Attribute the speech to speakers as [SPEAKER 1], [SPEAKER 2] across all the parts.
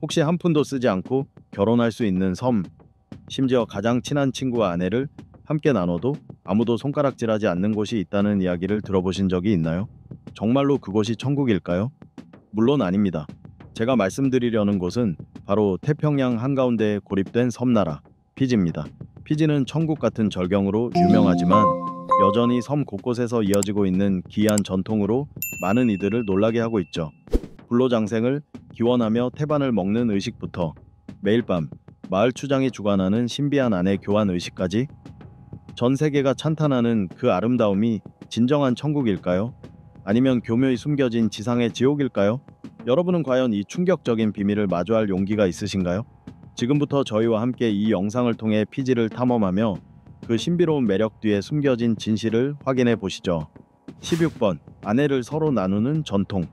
[SPEAKER 1] 혹시 한 푼도 쓰지 않고 결혼할 수 있는 섬, 심지어 가장 친한 친구와 아내를 함께 나눠도 아무도 손가락질하지 않는 곳이 있다는 이야기를 들어보신 적이 있나요? 정말로 그곳이 천국일까요? 물론 아닙니다. 제가 말씀드리려는 곳은 바로 태평양 한가운데에 고립된 섬나라 피지입니다. 피지는 천국 같은 절경으로 유명하지만 여전히 섬 곳곳에서 이어지고 있는 기이한 전통으로 많은 이들을 놀라게 하고 있죠. 불로장생을 기원하며 태반을 먹는 의식부터 매일 밤 마을 추장이 주관하는 신비한 아내 교환 의식까지, 전 세계가 찬탄하는 그 아름다움이 진정한 천국일까요? 아니면 교묘히 숨겨진 지상의 지옥일까요? 여러분은 과연 이 충격적인 비밀을 마주할 용기가 있으신가요? 지금부터 저희와 함께 이 영상을 통해 피지를 탐험하며 그 신비로운 매력 뒤에 숨겨진 진실을 확인해 보시죠. 16번. 아내를 서로 나누는 전통.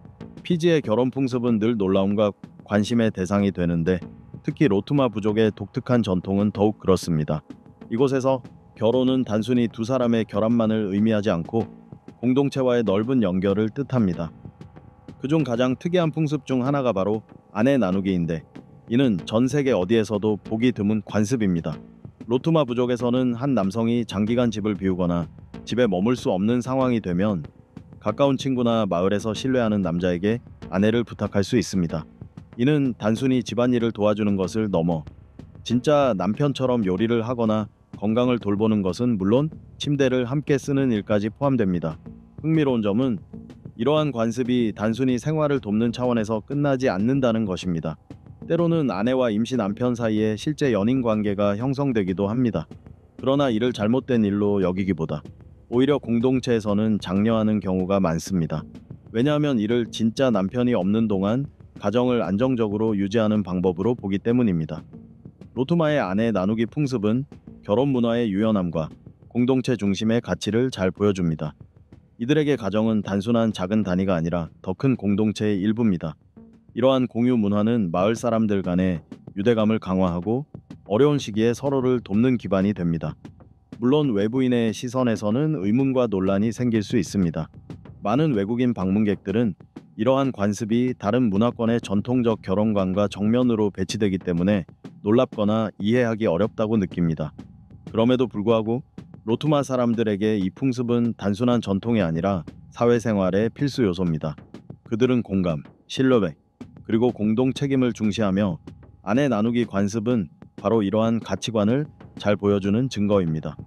[SPEAKER 1] 피지의 결혼 풍습은 늘 놀라움과 관심의 대상이 되는데, 특히 로투마 부족의 독특한 전통은 더욱 그렇습니다. 이곳에서 결혼은 단순히 두 사람의 결합만을 의미하지 않고 공동체와의 넓은 연결을 뜻합니다. 그중 가장 특이한 풍습 중 하나가 바로 아내 나누기인데, 이는 전 세계 어디에서도 보기 드문 관습입니다. 로투마 부족에서는 한 남성이 장기간 집을 비우거나 집에 머물 수 없는 상황이 되면 가까운 친구나 마을에서 신뢰하는 남자에게 아내를 부탁할 수 있습니다. 이는 단순히 집안일을 도와주는 것을 넘어 진짜 남편처럼 요리를 하거나 건강을 돌보는 것은 물론 침대를 함께 쓰는 일까지 포함됩니다. 흥미로운 점은 이러한 관습이 단순히 생활을 돕는 차원에서 끝나지 않는다는 것입니다. 때로는 아내와 임시 남편 사이에 실제 연인 관계가 형성되기도 합니다. 그러나 이를 잘못된 일로 여기기보다 오히려 공동체에서는 장려하는 경우가 많습니다. 왜냐하면 이를 진짜 남편이 없는 동안 가정을 안정적으로 유지하는 방법으로 보기 때문입니다. 로투마의 아내 나누기 풍습은 결혼 문화의 유연함과 공동체 중심의 가치를 잘 보여줍니다. 이들에게 가정은 단순한 작은 단위가 아니라 더 큰 공동체의 일부입니다. 이러한 공유 문화는 마을 사람들 간의 유대감을 강화하고 어려운 시기에 서로를 돕는 기반이 됩니다. 물론 외부인의 시선에서는 의문과 논란이 생길 수 있습니다. 많은 외국인 방문객들은 이러한 관습이 다른 문화권의 전통적 결혼관과 정면으로 배치되기 때문에 놀랍거나 이해하기 어렵다고 느낍니다. 그럼에도 불구하고 로투마 사람들에게 이 풍습은 단순한 전통이 아니라 사회생활의 필수 요소입니다. 그들은 공감, 신뢰, 그리고 공동 책임을 중시하며 아내 나누기 관습은 바로 이러한 가치관을 잘 보여주는 증거입니다.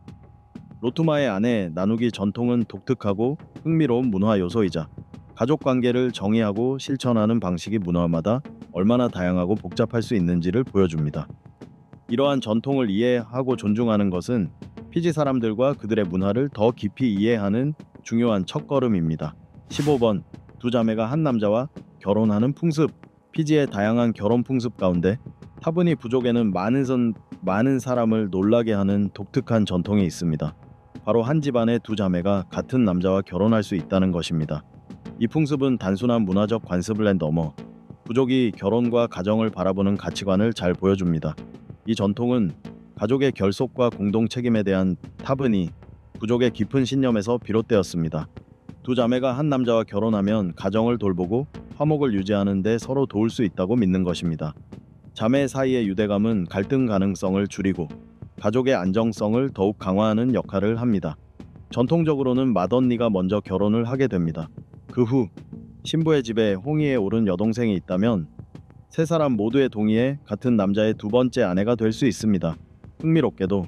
[SPEAKER 1] 로투마의 아내 나누기 전통은 독특하고 흥미로운 문화 요소이자 가족 관계를 정의하고 실천하는 방식이 문화마다 얼마나 다양하고 복잡할 수 있는지를 보여줍니다. 이러한 전통을 이해하고 존중하는 것은 피지 사람들과 그들의 문화를 더 깊이 이해하는 중요한 첫걸음입니다. 15번. 두 자매가 한 남자와 결혼하는 풍습. 피지의 다양한 결혼 풍습 가운데 타브니 부족에는 많은 사람을 놀라게 하는 독특한 전통이 있습니다. 바로 한 집안의 두 자매가 같은 남자와 결혼할 수 있다는 것입니다. 이 풍습은 단순한 문화적 관습을 넘어 부족이 결혼과 가정을 바라보는 가치관을 잘 보여줍니다. 이 전통은 가족의 결속과 공동 책임에 대한 타브니 부족의 깊은 신념에서 비롯되었습니다. 두 자매가 한 남자와 결혼하면 가정을 돌보고 화목을 유지하는 데 서로 도울 수 있다고 믿는 것입니다. 자매 사이의 유대감은 갈등 가능성을 줄이고 가족의 안정성을 더욱 강화하는 역할을 합니다. 전통적으로는 맏언니가 먼저 결혼을 하게 됩니다. 그 후 신부의 집에 홍위에 오른 여동생이 있다면 세 사람 모두의 동의에 같은 남자의 두 번째 아내가 될 수 있습니다. 흥미롭게도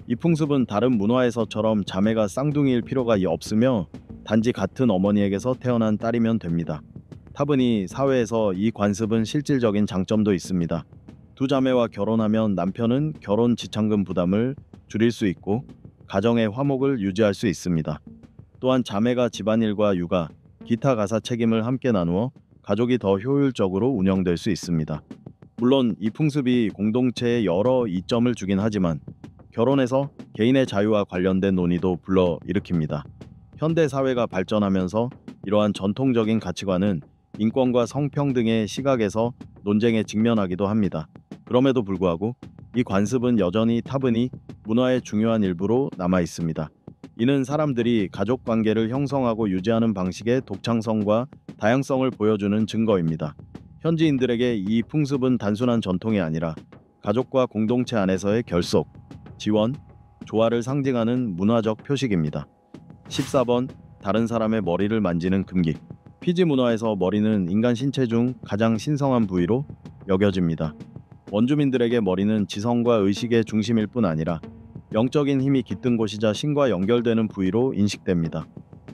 [SPEAKER 1] 이 풍습은 다른 문화에서처럼 자매가 쌍둥이일 필요가 없으며 단지 같은 어머니에게서 태어난 딸이면 됩니다. 타브니 사회에서 이 관습은 실질적인 장점도 있습니다. 두 자매와 결혼하면 남편은 결혼 지참금 부담을 줄일 수 있고 가정의 화목을 유지할 수 있습니다. 또한 자매가 집안일과 육아, 기타 가사 책임을 함께 나누어 가족이 더 효율적으로 운영될 수 있습니다. 물론 이 풍습이 공동체에 여러 이점을 주긴 하지만 결혼에서 개인의 자유와 관련된 논의도 불러일으킵니다. 현대 사회가 발전하면서 이러한 전통적인 가치관은 인권과 성평등의 시각에서 논쟁에 직면하기도 합니다. 그럼에도 불구하고 이 관습은 여전히 타브니 문화의 중요한 일부로 남아 있습니다. 이는 사람들이 가족 관계를 형성하고 유지하는 방식의 독창성과 다양성을 보여주는 증거입니다. 현지인들에게 이 풍습은 단순한 전통이 아니라 가족과 공동체 안에서의 결속, 지원, 조화를 상징하는 문화적 표식입니다. 14번 다른 사람의 머리를 만지는 금기. 피지 문화에서 머리는 인간 신체 중 가장 신성한 부위로 여겨집니다. 원주민들에게 머리는 지성과 의식의 중심일 뿐 아니라 영적인 힘이 깃든 곳이자 신과 연결되는 부위로 인식됩니다.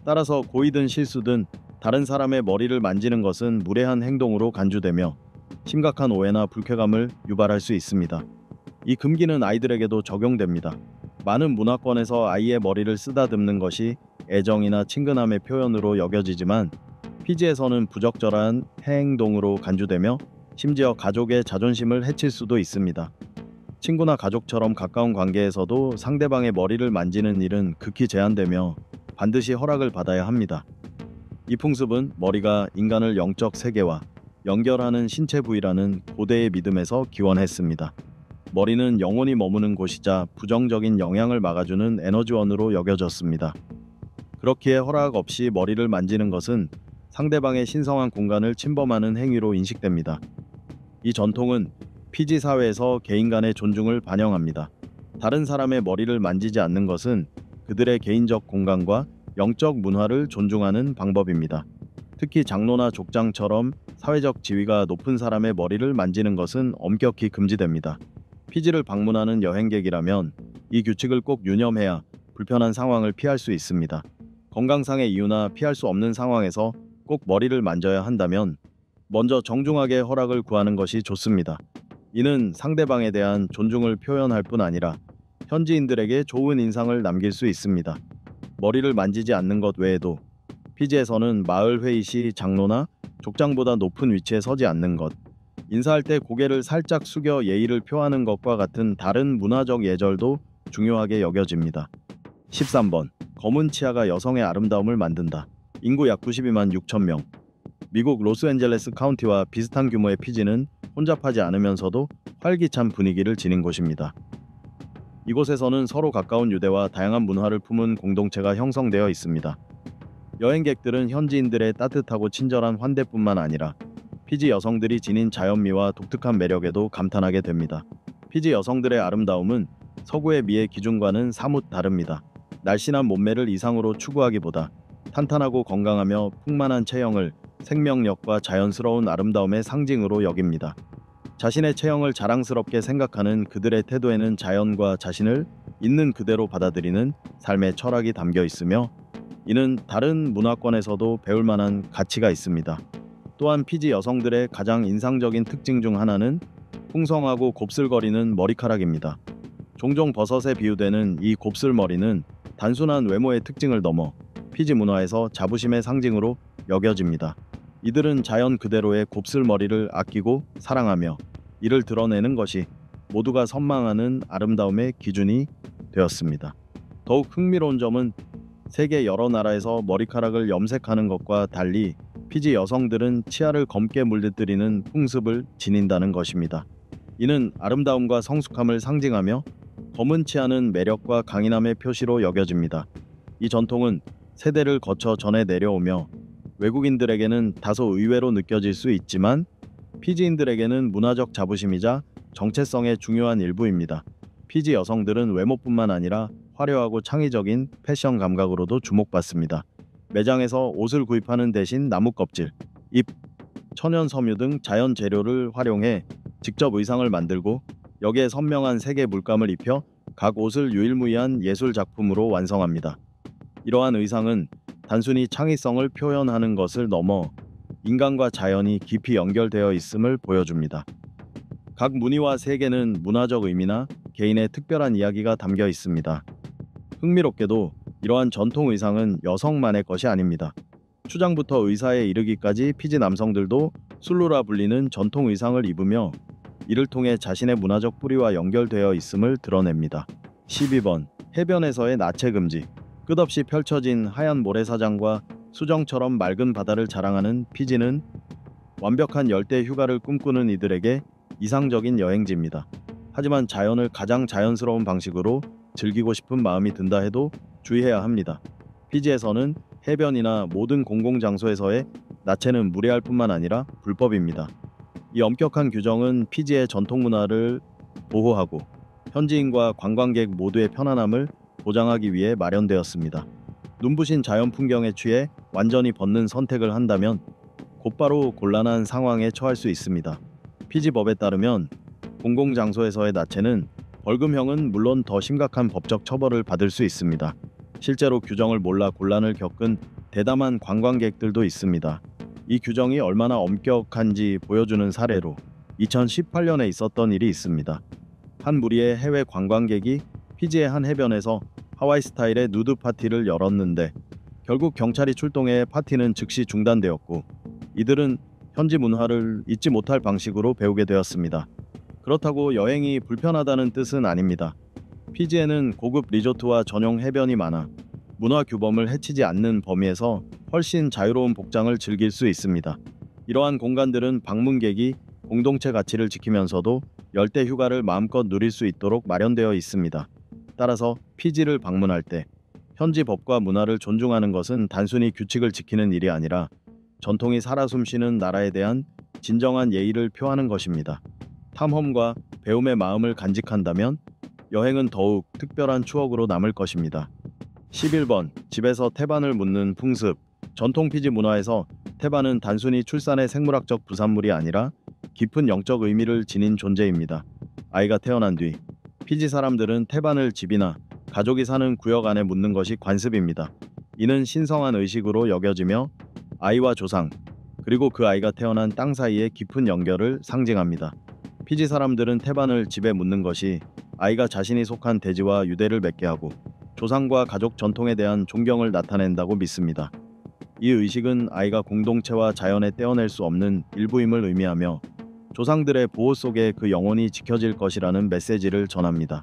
[SPEAKER 1] 따라서 고의든 실수든 다른 사람의 머리를 만지는 것은 무례한 행동으로 간주되며 심각한 오해나 불쾌감을 유발할 수 있습니다. 이 금기는 아이들에게도 적용됩니다. 많은 문화권에서 아이의 머리를 쓰다듬는 것이 애정이나 친근함의 표현으로 여겨지지만 피지에서는 부적절한 행동으로 간주되며 심지어 가족의 자존심을 해칠 수도 있습니다. 친구나 가족처럼 가까운 관계에서도 상대방의 머리를 만지는 일은 극히 제한되며 반드시 허락을 받아야 합니다. 이 풍습은 머리가 인간을 영적 세계와 연결하는 신체 부위라는 고대의 믿음에서 기원했습니다. 머리는 영혼이 머무는 곳이자 부정적인 영향을 막아주는 에너지원으로 여겨졌습니다. 그렇기에 허락 없이 머리를 만지는 것은 상대방의 신성한 공간을 침범하는 행위로 인식됩니다. 이 전통은 피지 사회에서 개인 간의 존중을 반영합니다. 다른 사람의 머리를 만지지 않는 것은 그들의 개인적 공간과 영적 문화를 존중하는 방법입니다. 특히 장로나 족장처럼 사회적 지위가 높은 사람의 머리를 만지는 것은 엄격히 금지됩니다. 피지를 방문하는 여행객이라면 이 규칙을 꼭 유념해야 불편한 상황을 피할 수 있습니다. 건강상의 이유나 피할 수 없는 상황에서 꼭 머리를 만져야 한다면 먼저 정중하게 허락을 구하는 것이 좋습니다. 이는 상대방에 대한 존중을 표현할 뿐 아니라 현지인들에게 좋은 인상을 남길 수 있습니다. 머리를 만지지 않는 것 외에도 피지에서는 마을 회의 시 장로나 족장보다 높은 위치에 서지 않는 것, 인사할 때 고개를 살짝 숙여 예의를 표하는 것과 같은 다른 문화적 예절도 중요하게 여겨집니다. 13번 검은 치아가 여성의 아름다움을 만든다. 인구 약 92만 6천 명. 미국 로스앤젤레스 카운티와 비슷한 규모의 피지는 혼잡하지 않으면서도 활기찬 분위기를 지닌 곳입니다. 이곳에서는 서로 가까운 유대와 다양한 문화를 품은 공동체가 형성되어 있습니다. 여행객들은 현지인들의 따뜻하고 친절한 환대뿐만 아니라 피지 여성들이 지닌 자연미와 독특한 매력에도 감탄하게 됩니다. 피지 여성들의 아름다움은 서구의 미의 기준과는 사뭇 다릅니다. 날씬한 몸매를 이상으로 추구하기보다 탄탄하고 건강하며 풍만한 체형을 생명력과 자연스러운 아름다움의 상징으로 여깁니다. 자신의 체형을 자랑스럽게 생각하는 그들의 태도에는 자연과 자신을 있는 그대로 받아들이는 삶의 철학이 담겨 있으며 이는 다른 문화권에서도 배울 만한 가치가 있습니다. 또한 피지 여성들의 가장 인상적인 특징 중 하나는 풍성하고 곱슬거리는 머리카락입니다. 종종 버섯에 비유되는 이 곱슬머리는 단순한 외모의 특징을 넘어 피지 문화에서 자부심의 상징으로 여겨집니다. 이들은 자연 그대로의 곱슬머리를 아끼고 사랑하며 이를 드러내는 것이 모두가 선망하는 아름다움의 기준이 되었습니다. 더욱 흥미로운 점은 세계 여러 나라에서 머리카락을 염색하는 것과 달리 피지 여성들은 치아를 검게 물들이는 풍습을 지닌다는 것입니다. 이는 아름다움과 성숙함을 상징하며 검은 치아는 매력과 강인함의 표시로 여겨집니다. 이 전통은 세대를 거쳐 전해 내려오며 외국인들에게는 다소 의외로 느껴질 수 있지만 피지인들에게는 문화적 자부심이자 정체성의 중요한 일부입니다. 피지 여성들은 외모뿐만 아니라 화려하고 창의적인 패션 감각으로도 주목받습니다. 매장에서 옷을 구입하는 대신 나무 껍질, 잎, 천연 섬유 등 자연 재료를 활용해 직접 의상을 만들고 여기에 선명한 색의 물감을 입혀 각 옷을 유일무이한 예술 작품으로 완성합니다. 이러한 의상은 단순히 창의성을 표현하는 것을 넘어 인간과 자연이 깊이 연결되어 있음을 보여줍니다. 각 무늬와 색에는 문화적 의미나 개인의 특별한 이야기가 담겨 있습니다. 흥미롭게도 이러한 전통 의상은 여성만의 것이 아닙니다. 추장부터 의사에 이르기까지 피지 남성들도 술루라 불리는 전통 의상을 입으며 이를 통해 자신의 문화적 뿌리와 연결되어 있음을 드러냅니다. 12번 해변에서의 나체 금지. 끝없이 펼쳐진 하얀 모래사장과 수정처럼 맑은 바다를 자랑하는 피지는 완벽한 열대 휴가를 꿈꾸는 이들에게 이상적인 여행지입니다. 하지만 자연을 가장 자연스러운 방식으로 즐기고 싶은 마음이 든다 해도 주의해야 합니다. 피지에서는 해변이나 모든 공공장소에서의 나체는 무례할 뿐만 아니라 불법입니다. 이 엄격한 규정은 피지의 전통 문화를 보호하고 현지인과 관광객 모두의 편안함을 보장하기 위해 마련되었습니다. 눈부신 자연 풍경에 취해 완전히 벗는 선택을 한다면 곧바로 곤란한 상황에 처할 수 있습니다. 피지 법에 따르면 공공장소에서의 나체는 벌금형은 물론 더 심각한 법적 처벌을 받을 수 있습니다. 실제로 규정을 몰라 곤란을 겪은 대담한 관광객들도 있습니다. 이 규정이 얼마나 엄격한지 보여주는 사례로 2018년에 있었던 일이 있습니다. 한 무리의 해외 관광객이 피지의 한 해변에서 하와이 스타일의 누드 파티를 열었는데 결국 경찰이 출동해 파티는 즉시 중단되었고 이들은 현지 문화를 잊지 못할 방식으로 배우게 되었습니다. 그렇다고 여행이 불편하다는 뜻은 아닙니다. 피지에는 고급 리조트와 전용 해변이 많아 문화 규범을 해치지 않는 범위에서 훨씬 자유로운 복장을 즐길 수 있습니다. 이러한 공간들은 방문객이 공동체 가치를 지키면서도 열대 휴가를 마음껏 누릴 수 있도록 마련되어 있습니다. 따라서 피지를 방문할 때 현지 법과 문화를 존중하는 것은 단순히 규칙을 지키는 일이 아니라 전통이 살아 숨쉬는 나라에 대한 진정한 예의를 표하는 것입니다. 탐험과 배움의 마음을 간직한다면 여행은 더욱 특별한 추억으로 남을 것입니다. 11번. 집에서 태반을 묻는 풍습. 전통 피지 문화에서 태반은 단순히 출산의 생물학적 부산물이 아니라 깊은 영적 의미를 지닌 존재입니다. 아이가 태어난 뒤 피지 사람들은 태반을 집이나 가족이 사는 구역 안에 묻는 것이 관습입니다. 이는 신성한 의식으로 여겨지며 아이와 조상, 그리고 그 아이가 태어난 땅 사이의 깊은 연결을 상징합니다. 피지 사람들은 태반을 집에 묻는 것이 아이가 자신이 속한 대지와 유대를 맺게 하고 조상과 가족 전통에 대한 존경을 나타낸다고 믿습니다. 이 의식은 아이가 공동체와 자연에 떼어낼 수 없는 일부임을 의미하며 조상들의 보호 속에 그 영혼이 지켜질 것이라는 메시지를 전합니다.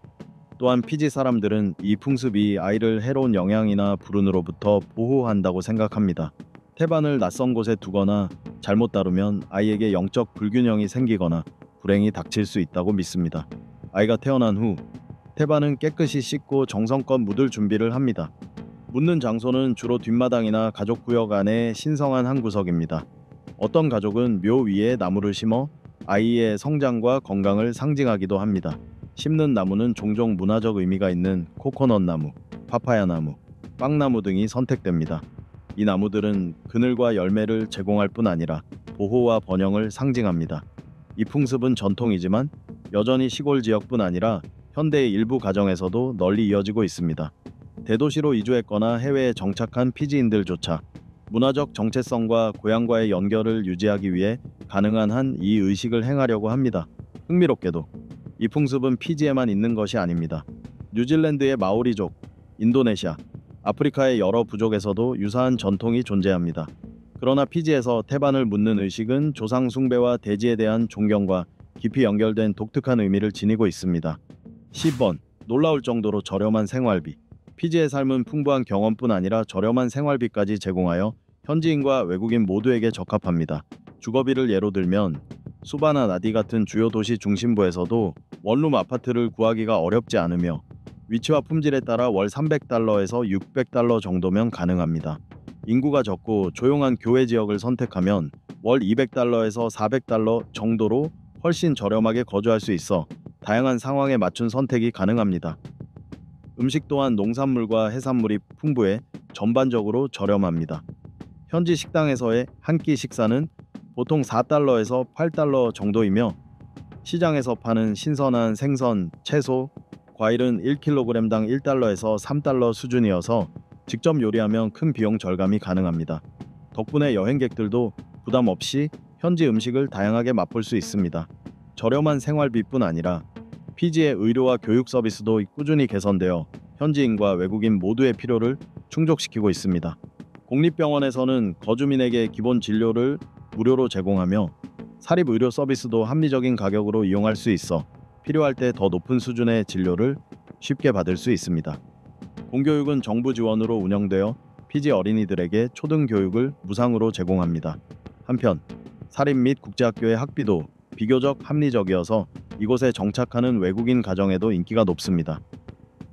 [SPEAKER 1] 또한 피지 사람들은 이 풍습이 아이를 해로운 영향이나 불운으로부터 보호한다고 생각합니다. 태반을 낯선 곳에 두거나 잘못 다루면 아이에게 영적 불균형이 생기거나 불행이 닥칠 수 있다고 믿습니다. 아이가 태어난 후 태반은 깨끗이 씻고 정성껏 묻을 준비를 합니다. 묻는 장소는 주로 뒷마당이나 가족 구역 안의 신성한 한 구석입니다. 어떤 가족은 묘 위에 나무를 심어 아이의 성장과 건강을 상징하기도 합니다. 심는 나무는 종종 문화적 의미가 있는 코코넛 나무, 파파야 나무, 빵나무 등이 선택됩니다. 이 나무들은 그늘과 열매를 제공할 뿐 아니라 보호와 번영을 상징합니다. 이 풍습은 전통이지만 여전히 시골 지역뿐 아니라 현대의 일부 가정에서도 널리 이어지고 있습니다. 대도시로 이주했거나 해외에 정착한 피지인들조차 문화적 정체성과 고향과의 연결을 유지하기 위해 가능한 한 이 의식을 행하려고 합니다. 흥미롭게도 이 풍습은 피지에만 있는 것이 아닙니다. 뉴질랜드의 마오리족, 인도네시아, 아프리카의 여러 부족에서도 유사한 전통이 존재합니다. 그러나 피지에서 태반을 묻는 의식은 조상 숭배와 대지에 대한 존경과 깊이 연결된 독특한 의미를 지니고 있습니다. 10번. 놀라울 정도로 저렴한 생활비. 피지의 삶은 풍부한 경험뿐 아니라 저렴한 생활비까지 제공하여 현지인과 외국인 모두에게 적합합니다. 주거비를 예로 들면 수바나 나디 같은 주요 도시 중심부에서도 원룸 아파트를 구하기가 어렵지 않으며 위치와 품질에 따라 월 300달러에서 600달러 정도면 가능합니다. 인구가 적고 조용한 교외 지역을 선택하면 월 200달러에서 400달러 정도로 훨씬 저렴하게 거주할 수 있어 다양한 상황에 맞춘 선택이 가능합니다. 음식 또한 농산물과 해산물이 풍부해 전반적으로 저렴합니다. 현지 식당에서의 한 끼 식사는 보통 4달러에서 8달러 정도이며 시장에서 파는 신선한 생선, 채소, 과일은 1kg당 1달러에서 3달러 수준이어서 직접 요리하면 큰 비용 절감이 가능합니다. 덕분에 여행객들도 부담 없이 현지 음식을 다양하게 맛볼 수 있습니다. 저렴한 생활비뿐 아니라 피지의 의료와 교육 서비스도 꾸준히 개선되어 현지인과 외국인 모두의 필요를 충족시키고 있습니다. 공립병원에서는 거주민에게 기본 진료를 무료로 제공하며 사립의료 서비스도 합리적인 가격으로 이용할 수 있어 필요할 때 더 높은 수준의 진료를 쉽게 받을 수 있습니다. 공교육은 정부 지원으로 운영되어 피지 어린이들에게 초등교육을 무상으로 제공합니다. 한편 사립 및 국제학교의 학비도 비교적 합리적이어서 이곳에 정착하는 외국인 가정에도 인기가 높습니다.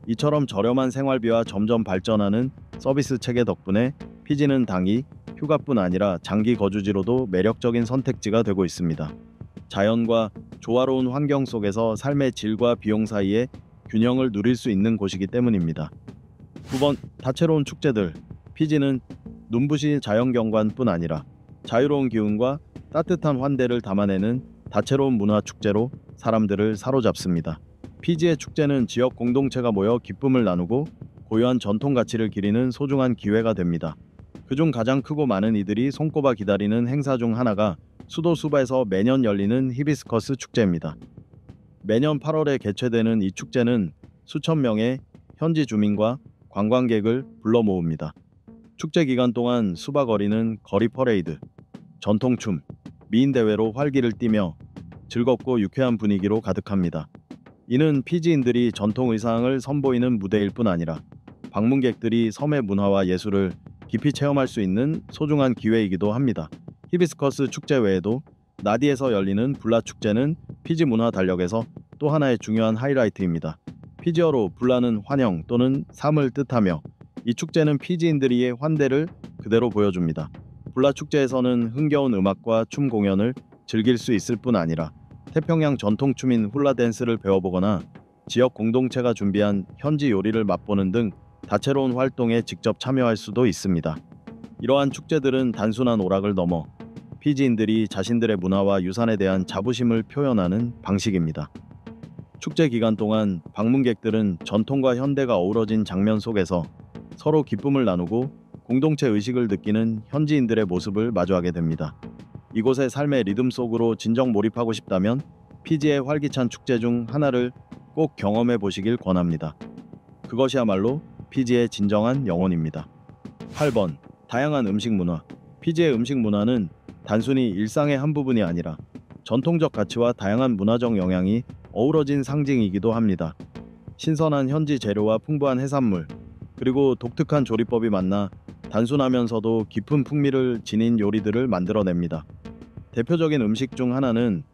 [SPEAKER 1] 이처럼 저렴한 생활비와 점점 발전하는 서비스 체계 덕분에 피지는 단기 휴가뿐 아니라 장기 거주지로도 매력적인 선택지가 되고 있습니다. 자연과 조화로운 환경 속에서 삶의 질과 비용 사이의 균형을 누릴 수 있는 곳이기 때문입니다. 9번, 다채로운 축제들. 피지는 눈부신 자연경관뿐 아니라 자유로운 기운과 따뜻한 환대를 담아내는 다채로운 문화 축제로 사람들을 사로잡습니다. 피지의 축제는 지역 공동체가 모여 기쁨을 나누고 고유한 전통 가치를 기리는 소중한 기회가 됩니다. 그중 가장 크고 많은 이들이 손꼽아 기다리는 행사 중 하나가 수도 수바에서 매년 열리는 히비스커스 축제입니다. 매년 8월에 개최되는 이 축제는 수천 명의 현지 주민과 관광객을 불러 모읍니다. 축제 기간 동안 수바 거리는 거리 퍼레이드, 전통춤, 미인 대회로 활기를 띠며 즐겁고 유쾌한 분위기로 가득합니다. 이는 피지인들이 전통 의상을 선보이는 무대일 뿐 아니라 방문객들이 섬의 문화와 예술을 깊이 체험할 수 있는 소중한 기회이기도 합니다. 히비스커스 축제 외에도 나디에서 열리는 불라 축제는 피지 문화 달력에서 또 하나의 중요한 하이라이트입니다. 피지어로 불라는 환영 또는 삶을 뜻하며 이 축제는 피지인들의 환대를 그대로 보여줍니다. 불라 축제에서는 흥겨운 음악과 춤 공연을 즐길 수 있을 뿐 아니라 태평양 전통춤인 훌라 댄스를 배워보거나 지역 공동체가 준비한 현지 요리를 맛보는 등 다채로운 활동에 직접 참여할 수도 있습니다. 이러한 축제들은 단순한 오락을 넘어 피지인들이 자신들의 문화와 유산에 대한 자부심을 표현하는 방식입니다. 축제 기간 동안 방문객들은 전통과 현대가 어우러진 장면 속에서 서로 기쁨을 나누고 공동체 의식을 느끼는 현지인들의 모습을 마주하게 됩니다. 이곳의 삶의 리듬 속으로 진정 몰입하고 싶다면 피지의 활기찬 축제 중 하나를 꼭 경험해 보시길 권합니다. 그것이야말로 피지의 진정한 영혼입니다. 8번, 다양한 음식 문화. 피지의 음식 문화는 단순히 일상의 한 부분이 아니라 전통적 가치와 다양한 문화적 영향이 어우러진 상징이기도 합니다. 신선한 현지 재료와 풍부한 해산물, 그리고 독특한 조리법이 만나 단순하면서도 깊은 풍미를 지닌 요리들을 만들어냅니다. 대표적인 음식 중 하나는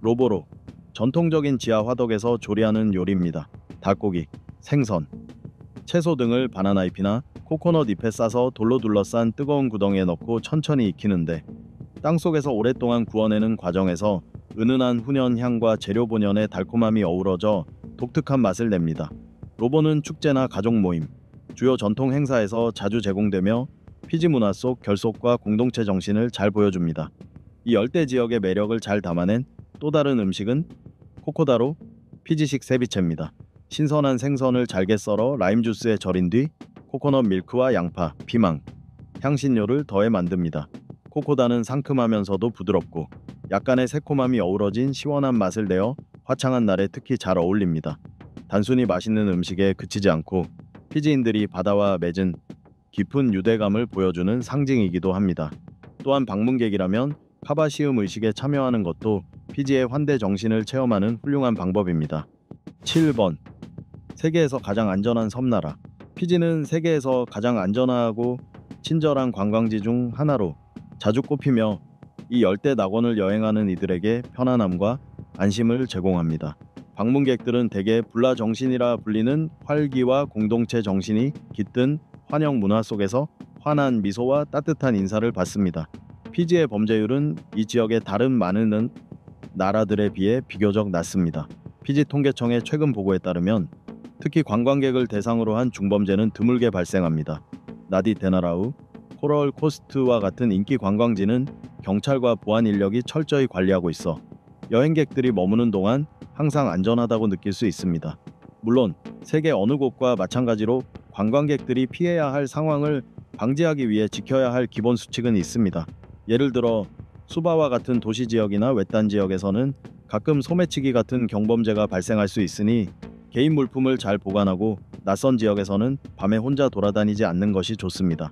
[SPEAKER 1] 로보로, 전통적인 지하 화덕에서 조리하는 요리입니다. 닭고기, 생선, 채소 등을 바나나 잎이나 코코넛 잎에 싸서 돌로 둘러싼 뜨거운 구덩이에 넣고 천천히 익히는데 땅속에서 오랫동안 구워내는 과정에서 은은한 훈연 향과 재료 본연의 달콤함이 어우러져 독특한 맛을 냅니다. 로보는 축제나 가족 모임, 주요 전통 행사에서 자주 제공되며 피지 문화 속 결속과 공동체 정신을 잘 보여줍니다. 이 열대 지역의 매력을 잘 담아낸 또 다른 음식은 코코다로, 피지식 세비체입니다. 신선한 생선을 잘게 썰어 라임 주스에 절인 뒤 코코넛 밀크와 양파, 피망, 향신료를 더해 만듭니다. 코코다는 상큼하면서도 부드럽고 약간의 새콤함이 어우러진 시원한 맛을 내어 화창한 날에 특히 잘 어울립니다. 단순히 맛있는 음식에 그치지 않고 피지인들이 바다와 맺은 깊은 유대감을 보여주는 상징이기도 합니다. 또한 방문객이라면 카바 시음 의식에 참여하는 것도 피지의 환대 정신을 체험하는 훌륭한 방법입니다. 7번, 세계에서 가장 안전한 섬나라. 피지는 세계에서 가장 안전하고 친절한 관광지 중 하나로 자주 꼽히며 이 열대 낙원을 여행하는 이들에게 편안함과 안심을 제공합니다. 방문객들은 대개 불라 정신이라 불리는 활기와 공동체 정신이 깃든 환영 문화 속에서 환한 미소와 따뜻한 인사를 받습니다. 피지의 범죄율은 이 지역의 다른 많은 나라들에 비해 비교적 낮습니다. 피지 통계청의 최근 보고에 따르면 특히 관광객을 대상으로 한 중범죄는 드물게 발생합니다. 나디 데나라우, 코럴 코스트와 같은 인기 관광지는 경찰과 보안 인력이 철저히 관리하고 있어 여행객들이 머무는 동안 항상 안전하다고 느낄 수 있습니다. 물론 세계 어느 곳과 마찬가지로 관광객들이 피해야 할 상황을 방지하기 위해 지켜야 할 기본 수칙은 있습니다. 예를 들어 수바와 같은 도시 지역이나 외딴 지역에서는 가끔 소매치기 같은 경범죄가 발생할 수 있으니 개인 물품을 잘 보관하고 낯선 지역에서는 밤에 혼자 돌아다니지 않는 것이 좋습니다.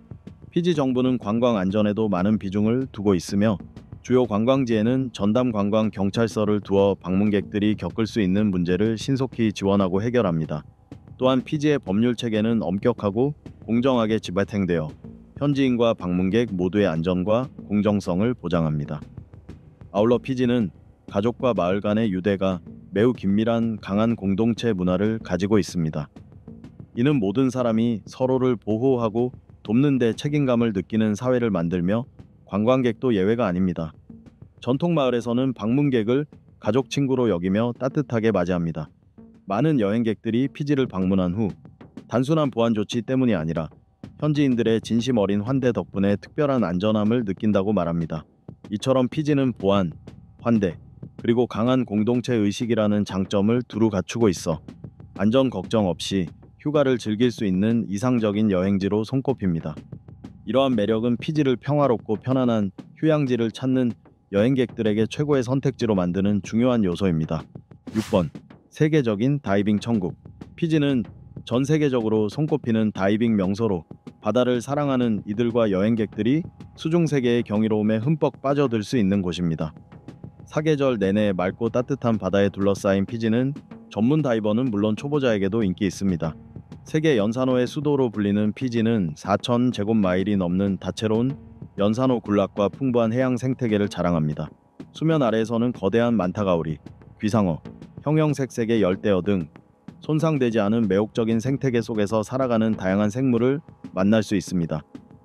[SPEAKER 1] 피지 정부는 관광 안전에도 많은 비중을 두고 있으며 주요 관광지에는 전담 관광 경찰서를 두어 방문객들이 겪을 수 있는 문제를 신속히 지원하고 해결합니다. 또한 피지의 법률 체계는 엄격하고 공정하게 집행되어 현지인과 방문객 모두의 안전과 공정성을 보장합니다. 아울러 피지는 가족과 마을 간의 유대가 매우 긴밀한 강한 공동체 문화를 가지고 있습니다. 이는 모든 사람이 서로를 보호하고 돕는 데 책임감을 느끼는 사회를 만들며 관광객도 예외가 아닙니다. 전통 마을에서는 방문객을 가족 친구로 여기며 따뜻하게 맞이합니다. 많은 여행객들이 피지를 방문한 후 단순한 보안 조치 때문이 아니라 현지인들의 진심 어린 환대 덕분에 특별한 안전함을 느낀다고 말합니다. 이처럼 피지는 보안, 환대, 그리고 강한 공동체 의식이라는 장점을 두루 갖추고 있어 안전 걱정 없이 휴가를 즐길 수 있는 이상적인 여행지로 손꼽힙니다. 이러한 매력은 피지를 평화롭고 편안한 휴양지를 찾는 여행객들에게 최고의 선택지로 만드는 중요한 요소입니다. 6번. 세계적인 다이빙 천국. 피지는 전 세계적으로 손꼽히는 다이빙 명소로 바다를 사랑하는 이들과 여행객들이 수중세계의 경이로움에 흠뻑 빠져들 수 있는 곳입니다. 사계절 내내 맑고 따뜻한 바다에 둘러싸인 피지는 전문 다이버는 물론 초보자에게도 인기 있습니다. 세계 연산호의 수도로 불리는 피지는 4,000제곱마일이 넘는 다채로운 연산호 군락과 풍부한 해양 생태계를 자랑합니다. 수면 아래에서는 거대한 만타가우리, 귀상어, 형형색색의 열대어 등 손상되지 않은 매혹적인 생태계 속에서 살아가는 다양한 생물을 만날 수 있습니다.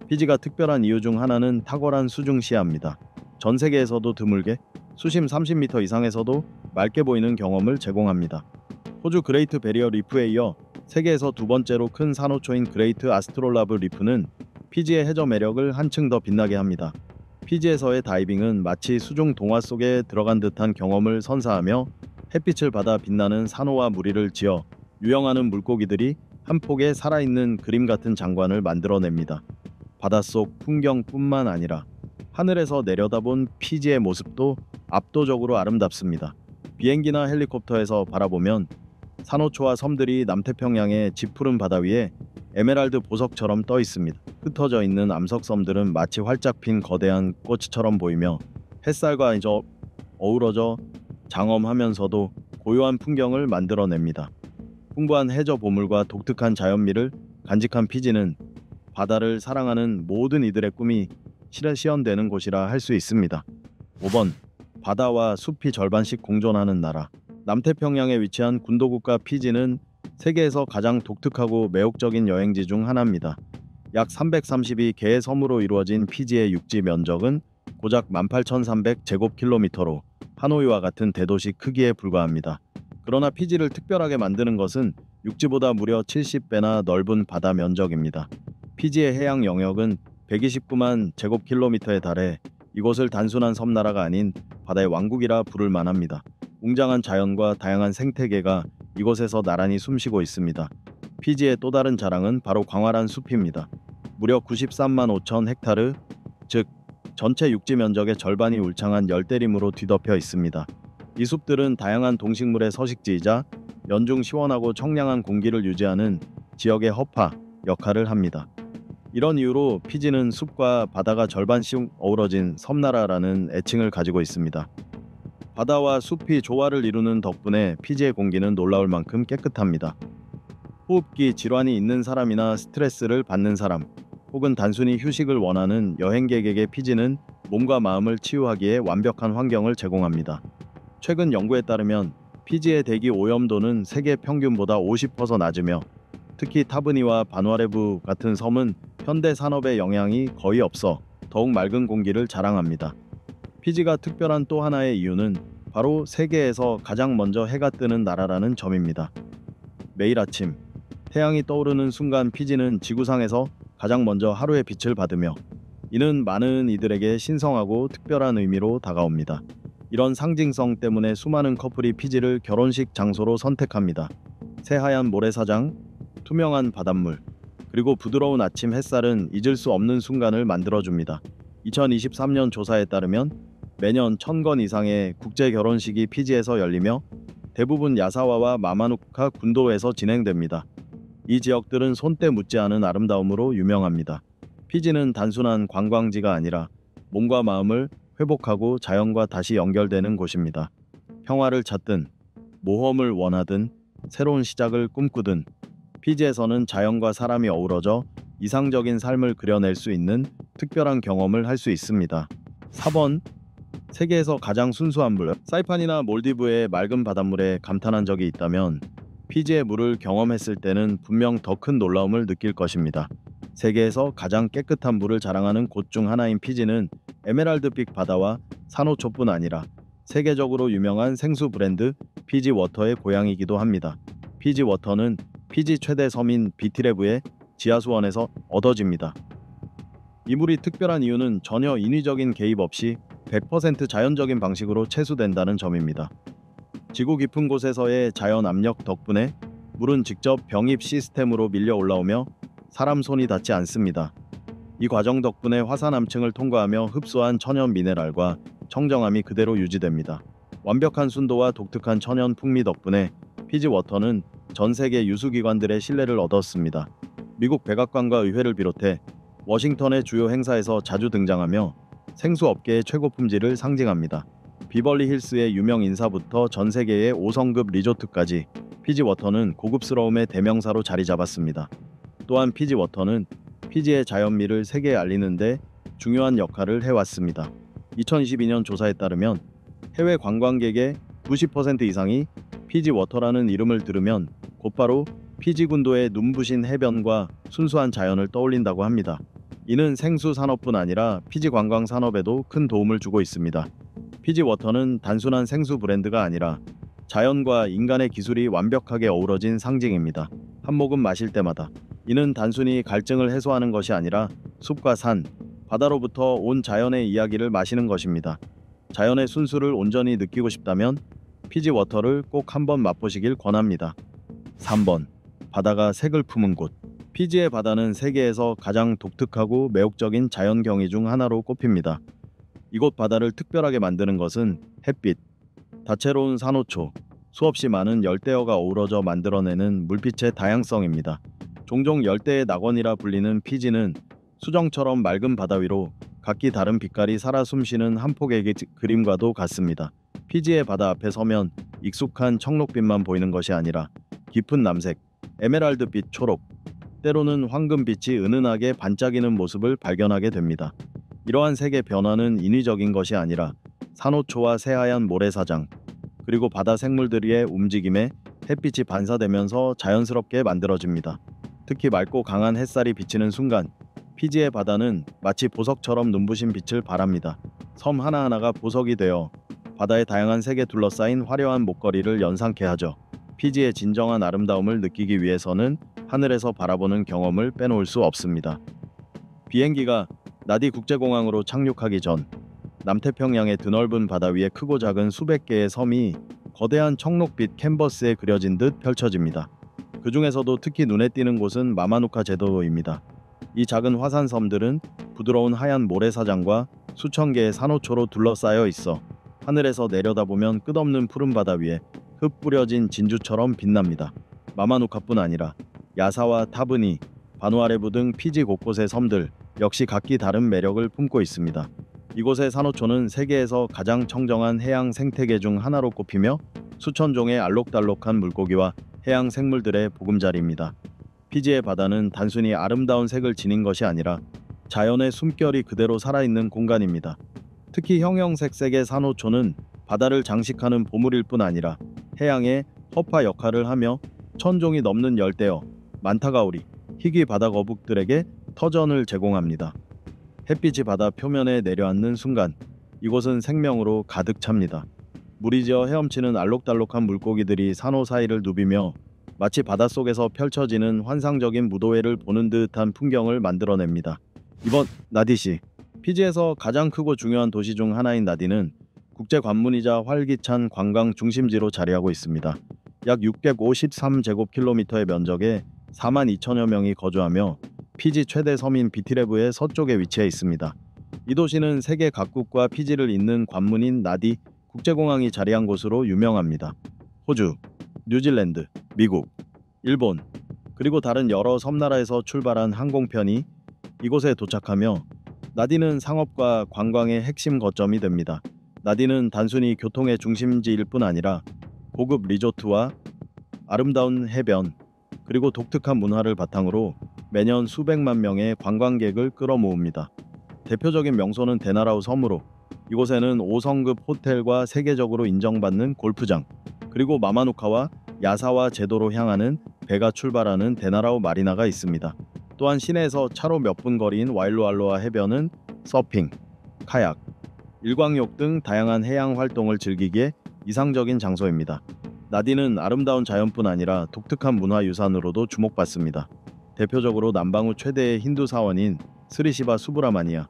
[SPEAKER 1] 피지가 특별한 이유 중 하나는 탁월한 수중 시야입니다. 전 세계에서도 드물게 수심 30m 이상에서도 맑게 보이는 경험을 제공합니다. 호주 그레이트 베리어 리프에 이어 세계에서 두 번째로 큰 산호초인 그레이트 아스트롤라브 리프는 피지의 해저 매력을 한층 더 빛나게 합니다. 피지에서의 다이빙은 마치 수중 동화 속에 들어간 듯한 경험을 선사하며 햇빛을 받아 빛나는 산호와 무리를 지어 유영하는 물고기들이 한 폭의 살아있는 그림 같은 장관을 만들어냅니다. 바닷속 풍경뿐만 아니라 하늘에서 내려다본 피지의 모습도 압도적으로 아름답습니다. 비행기나 헬리콥터에서 바라보면 산호초와 섬들이 남태평양의 짙푸른 바다 위에 에메랄드 보석처럼 떠 있습니다. 흩어져 있는 암석섬들은 마치 활짝 핀 거대한 꽃처럼 보이며 햇살과 어우러져 장엄하면서도 고요한 풍경을 만들어냅니다. 풍부한 해저 보물과 독특한 자연미를 간직한 피지는 바다를 사랑하는 모든 이들의 꿈이 실현되는 곳이라 할 수 있습니다. 5번. 바다와 숲이 절반씩 공존하는 나라. 남태평양에 위치한 군도국가 피지는 세계에서 가장 독특하고 매혹적인 여행지 중 하나입니다. 약 332개의 섬으로 이루어진 피지의 육지 면적은 고작 18,300제곱킬로미터로 하노이와 같은 대도시 크기에 불과합니다. 그러나 피지를 특별하게 만드는 것은 육지보다 무려 70배나 넓은 바다 면적입니다. 피지의 해양 영역은 129만 제곱킬로미터에 달해 이곳을 단순한 섬나라가 아닌 바다의 왕국이라 부를 만합니다. 웅장한 자연과 다양한 생태계가 이곳에서 나란히 숨쉬고 있습니다. 피지의 또 다른 자랑은 바로 광활한 숲입니다. 무려 93만 5천 헥타르, 즉 전체 육지 면적의 절반이 울창한 열대림으로 뒤덮여 있습니다. 이 숲들은 다양한 동식물의 서식지이자 연중 시원하고 청량한 공기를 유지하는 지역의 허파 역할을 합니다. 이런 이유로 피지는 숲과 바다가 절반씩 어우러진 섬나라라는 애칭을 가지고 있습니다. 바다와 숲이 조화를 이루는 덕분에 피지의 공기는 놀라울 만큼 깨끗합니다. 호흡기 질환이 있는 사람이나 스트레스를 받는 사람, 혹은 단순히 휴식을 원하는 여행객에게 피지는 몸과 마음을 치유하기에 완벽한 환경을 제공합니다. 최근 연구에 따르면 피지의 대기 오염도는 세계 평균보다 50% 낮으며 특히 타브니와 바누아레부 같은 섬은 현대 산업의 영향이 거의 없어 더욱 맑은 공기를 자랑합니다. 피지가 특별한 또 하나의 이유는 바로 세계에서 가장 먼저 해가 뜨는 나라라는 점입니다. 매일 아침 태양이 떠오르는 순간 피지는 지구상에서 가장 먼저 하루의 빛을 받으며 이는 많은 이들에게 신성하고 특별한 의미로 다가옵니다. 이런 상징성 때문에 수많은 커플이 피지를 결혼식 장소로 선택합니다. 새하얀 모래사장, 투명한 바닷물, 그리고 부드러운 아침 햇살은 잊을 수 없는 순간을 만들어줍니다. 2023년 조사에 따르면 매년 1000건 이상의 국제 결혼식이 피지에서 열리며 대부분 야사와와 마마누카 군도에서 진행됩니다. 이 지역들은 손때 묻지 않은 아름다움으로 유명합니다. 피지는 단순한 관광지가 아니라 몸과 마음을 회복하고 자연과 다시 연결되는 곳입니다. 평화를 찾든 모험을 원하든 새로운 시작을 꿈꾸든 피지에서는 자연과 사람이 어우러져 이상적인 삶을 그려낼 수 있는 특별한 경험을 할 수 있습니다. 4번. 세계에서 가장 순수한 물. 사이판이나 몰디브의 맑은 바닷물에 감탄한 적이 있다면 피지의 물을 경험했을 때는 분명 더 큰 놀라움을 느낄 것입니다. 세계에서 가장 깨끗한 물을 자랑하는 곳 중 하나인 피지는 에메랄드빛 바다와 산호초뿐 아니라 세계적으로 유명한 생수 브랜드 피지 워터의 고향이기도 합니다. 피지 워터는 피지 최대 섬인 비트레브의 지하수원에서 얻어집니다. 이 물이 특별한 이유는 전혀 인위적인 개입 없이 100% 자연적인 방식으로 채수된다는 점입니다. 지구 깊은 곳에서의 자연 압력 덕분에 물은 직접 병입 시스템으로 밀려 올라오며 사람 손이 닿지 않습니다. 이 과정 덕분에 화산암층을 통과하며 흡수한 천연 미네랄과 청정함이 그대로 유지됩니다. 완벽한 순도와 독특한 천연 풍미 덕분에 피지 워터는 전 세계 유수기관들의 신뢰를 얻었습니다. 미국 백악관과 의회를 비롯해 워싱턴의 주요 행사에서 자주 등장하며 생수업계의 최고 품질을 상징합니다. 비벌리 힐스의 유명 인사부터 전 세계의 5성급 리조트까지 피지 워터는 고급스러움의 대명사로 자리 잡았습니다. 또한 피지 워터는 피지의 자연미를 세계에 알리는 데 중요한 역할을 해왔습니다. 2022년 조사에 따르면 해외 관광객의 90% 이상이 피지 워터라는 이름을 들으면 곧바로 피지 군도의 눈부신 해변과 순수한 자연을 떠올린다고 합니다. 이는 생수 산업뿐 아니라 피지 관광 산업에도 큰 도움을 주고 있습니다. 피지 워터는 단순한 생수 브랜드가 아니라 자연과 인간의 기술이 완벽하게 어우러진 상징입니다. 한 모금 마실 때마다 이는 단순히 갈증을 해소하는 것이 아니라 숲과 산, 바다로부터 온 자연의 이야기를 마시는 것입니다. 자연의 순수를 온전히 느끼고 싶다면 피지 워터를 꼭 한번 맛보시길 권합니다. 3번. 바다가 색을 품은 곳. 피지의 바다는 세계에서 가장 독특하고 매혹적인 자연 경위 중 하나로 꼽힙니다. 이곳 바다를 특별하게 만드는 것은 햇빛, 다채로운 산호초, 수없이 많은 열대어가 어우러져 만들어내는 물빛의 다양성입니다. 종종 열대의 낙원이라 불리는 피지는 수정처럼 맑은 바다 위로 각기 다른 빛깔이 살아 숨쉬는 한 폭의 그림과도 같습니다. 피지의 바다 앞에 서면 익숙한 청록빛만 보이는 것이 아니라 깊은 남색, 에메랄드빛 초록, 때로는 황금빛이 은은하게 반짝이는 모습을 발견하게 됩니다. 이러한 색의 변화는 인위적인 것이 아니라 산호초와 새하얀 모래사장, 그리고 바다 생물들의 움직임에 햇빛이 반사되면서 자연스럽게 만들어집니다. 특히 맑고 강한 햇살이 비치는 순간 피지의 바다는 마치 보석처럼 눈부신 빛을 발합니다. 섬 하나하나가 보석이 되어 바다의 다양한 색에 둘러싸인 화려한 목걸이를 연상케 하죠. 피지의 진정한 아름다움을 느끼기 위해서는 하늘에서 바라보는 경험을 빼놓을 수 없습니다. 비행기가 나디 국제공항으로 착륙하기 전 남태평양의 드넓은 바다 위에 크고 작은 수백 개의 섬이 거대한 청록빛 캔버스에 그려진 듯 펼쳐집니다. 그 중에서도 특히 눈에 띄는 곳은 마마누카 제도입니다. 이 작은 화산 섬들은 부드러운 하얀 모래사장과 수천 개의 산호초로 둘러싸여 있어 하늘에서 내려다보면 끝없는 푸른 바다 위에 흙 뿌려진 진주처럼 빛납니다. 마마누카뿐 아니라 야사와 타브니, 바누아레부 등 피지 곳곳의 섬들 역시 각기 다른 매력을 품고 있습니다. 이곳의 산호초는 세계에서 가장 청정한 해양 생태계 중 하나로 꼽히며 수천 종의 알록달록한 물고기와 해양 생물들의 보금자리입니다. 피지의 바다는 단순히 아름다운 색을 지닌 것이 아니라 자연의 숨결이 그대로 살아있는 공간입니다. 특히 형형색색의 산호초는 바다를 장식하는 보물일 뿐 아니라 해양의 허파 역할을 하며 천종이 넘는 열대어, 만타가우리, 희귀 바다 거북들에게 터전을 제공합니다. 햇빛이 바다 표면에 내려앉는 순간 이곳은 생명으로 가득 찹니다. 물이 지어 헤엄치는 알록달록한 물고기들이 산호 사이를 누비며 마치 바닷속에서 펼쳐지는 환상적인 무도회를 보는 듯한 풍경을 만들어냅니다. 이번 나디시. 피지에서 가장 크고 중요한 도시 중 하나인 나디는 국제 관문이자 활기찬 관광 중심지로 자리하고 있습니다. 약 653제곱킬로미터의 면적에 4만 2천여 명이 거주하며 피지 최대 섬인 비트레브의 서쪽에 위치해 있습니다. 이 도시는 세계 각국과 피지를 잇는 관문인 나디 국제공항이 자리한 곳으로 유명합니다. 호주, 뉴질랜드, 미국, 일본, 그리고 다른 여러 섬나라에서 출발한 항공편이 이곳에 도착하며 나디는 상업과 관광의 핵심 거점이 됩니다. 나디는 단순히 교통의 중심지일 뿐 아니라 고급 리조트와 아름다운 해변, 그리고 독특한 문화를 바탕으로 매년 수백만 명의 관광객을 끌어모읍니다. 대표적인 명소는 데나라우 섬으로 이곳에는 5성급 호텔과 세계적으로 인정받는 골프장, 그리고 마마누카와 야사와 제도로 향하는 배가 출발하는 데나라우 마리나가 있습니다. 또한 시내에서 차로 몇 분 거리인 와일로알로아 해변은 서핑, 카약, 일광욕 등 다양한 해양 활동을 즐기기에 이상적인 장소입니다. 나디는 아름다운 자연뿐 아니라 독특한 문화유산으로도 주목받습니다. 대표적으로 남방우 최대의 힌두 사원인 스리시바 수브라마니아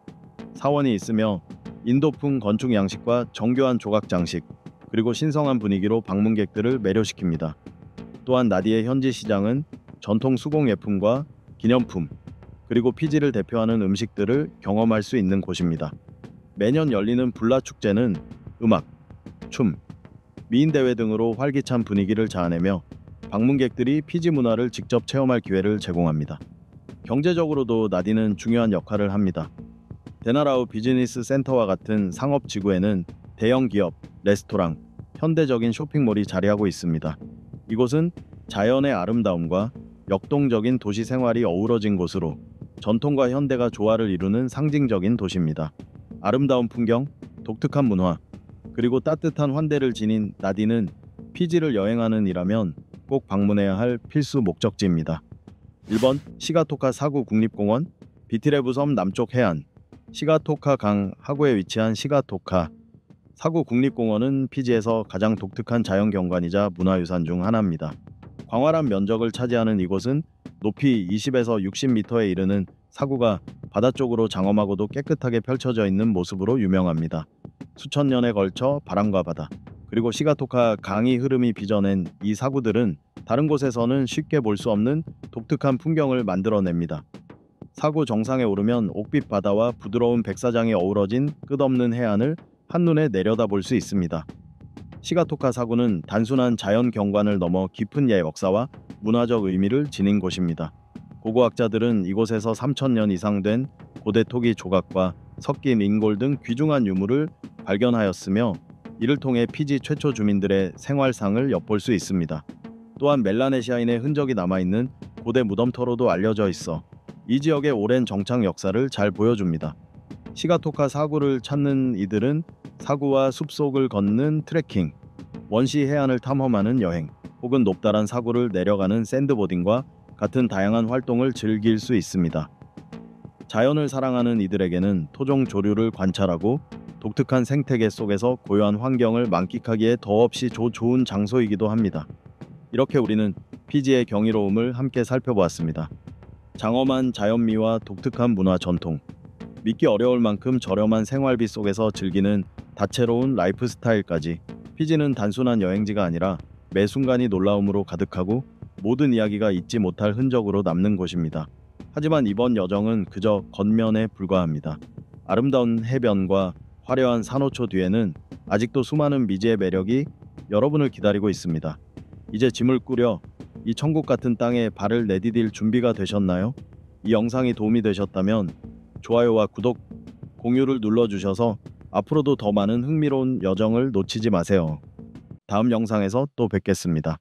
[SPEAKER 1] 사원이 있으며 인도풍 건축 양식과 정교한 조각 장식, 그리고 신성한 분위기로 방문객들을 매료시킵니다. 또한 나디의 현지 시장은 전통 수공 예품과 기념품, 그리고 피지를 대표하는 음식들을 경험할 수 있는 곳입니다. 매년 열리는 불라 축제는 음악, 춤, 미인 대회 등으로 활기찬 분위기를 자아내며 방문객들이 피지 문화를 직접 체험할 기회를 제공합니다. 경제적으로도 나디는 중요한 역할을 합니다. 데나라우 비즈니스 센터와 같은 상업 지구에는 대형 기업, 레스토랑, 현대적인 쇼핑몰이 자리하고 있습니다. 이곳은 자연의 아름다움과 역동적인 도시 생활이 어우러진 곳으로 전통과 현대가 조화를 이루는 상징적인 도시입니다. 아름다운 풍경, 독특한 문화, 그리고 따뜻한 환대를 지닌 나디는 피지를 여행하는 이라면 꼭 방문해야 할 필수 목적지입니다. 1번 시가토카 사구 국립공원, 비티레브 섬 남쪽 해안, 시가토카 강 하구에 위치한 시가토카 사구 국립공원은 피지에서 가장 독특한 자연경관이자 문화유산 중 하나입니다. 광활한 면적을 차지하는 이곳은 높이 20에서 60m에 이르는 사구가 바다 쪽으로 장엄하고도 깨끗하게 펼쳐져 있는 모습으로 유명합니다. 수천 년에 걸쳐 바람과 바다, 그리고 시가토카 강의 흐름이 빚어낸 이 사구들은 다른 곳에서는 쉽게 볼 수 없는 독특한 풍경을 만들어냅니다. 사구 정상에 오르면 옥빛 바다와 부드러운 백사장이 어우러진 끝없는 해안을 한눈에 내려다볼 수 있습니다. 시가토카 사구는 단순한 자연 경관을 넘어 깊은 역사와 문화적 의미를 지닌 곳입니다. 고고학자들은 이곳에서 3000년 이상 된 고대 토기 조각과 섞인 인골 등 귀중한 유물을 발견하였으며 이를 통해 피지 최초 주민들의 생활상을 엿볼 수 있습니다. 또한 멜라네시아인의 흔적이 남아있는 고대 무덤터로도 알려져 있어 이 지역의 오랜 정착 역사를 잘 보여줍니다. 시가토카 사구를 찾는 이들은 사구와 숲속을 걷는 트레킹, 원시 해안을 탐험하는 여행, 혹은 높다란 사구를 내려가는 샌드보딩과 같은 다양한 활동을 즐길 수 있습니다. 자연을 사랑하는 이들에게는 토종 조류를 관찰하고 독특한 생태계 속에서 고요한 환경을 만끽하기에 더없이 좋은 장소이기도 합니다. 이렇게 우리는 피지의 경이로움을 함께 살펴보았습니다. 장엄한 자연미와 독특한 문화 전통, 믿기 어려울 만큼 저렴한 생활비 속에서 즐기는 다채로운 라이프 스타일까지, 피지는 단순한 여행지가 아니라 매 순간이 놀라움으로 가득하고 모든 이야기가 잊지 못할 흔적으로 남는 곳입니다. 하지만 이번 여정은 그저 겉면에 불과합니다. 아름다운 해변과 화려한 산호초 뒤에는 아직도 수많은 미지의 매력이 여러분을 기다리고 있습니다. 이제 짐을 꾸려 이 천국 같은 땅에 발을 내디딜 준비가 되셨나요? 이 영상이 도움이 되셨다면 좋아요와 구독, 공유를 눌러주셔서 앞으로도 더 많은 흥미로운 여정을 놓치지 마세요. 다음 영상에서 또 뵙겠습니다.